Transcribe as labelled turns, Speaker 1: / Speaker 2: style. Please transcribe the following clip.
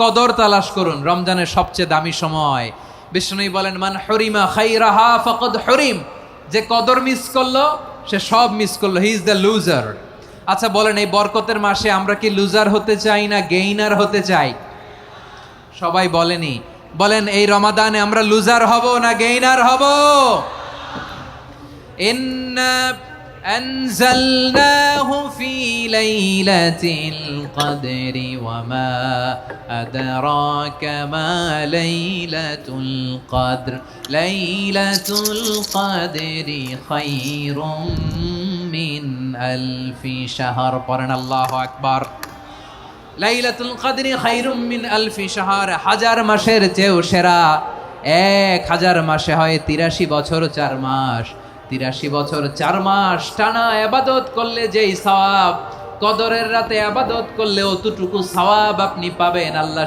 Speaker 1: কদর তালাশ করুন, রমজানের সবচেয়ে দামি সময়। বিষ্ণুই বলেন, মান হরিমা খাইরাহা ফাকাদ হরিম, যে কদর মিস করলো সে সব মিস করলো, হি ইজ দ্য লুজার। আচ্ছা বলেন, এই বরকতের মাসে আমরা কি লুজার হতে চাই না গেইনার হতে চাই? সবাই বলেনি, বলেন এই রমাদানে আমরা লুজার হব না গেইনার হব? ইন্না أنزلناه في ليلة القدر وما أدراك ما ليلة القدر ليلة القدر خير من ألف شهر পড়েন আল্লাহু আকবার। লাইলাতুল কদরি খায়রুম মিন আলফি শাহর, হাজার মাসের চেয়েও সেরা। 1000 মাসে হয় 83 বছর 4 মাস। 83 বছর 4 মাস টানা ইবাদত করলে যেই সওয়াব, কদরের রাতে ইবাদত করলে অতটুকু সওয়াব আপনি পাবেন। আল্লাহ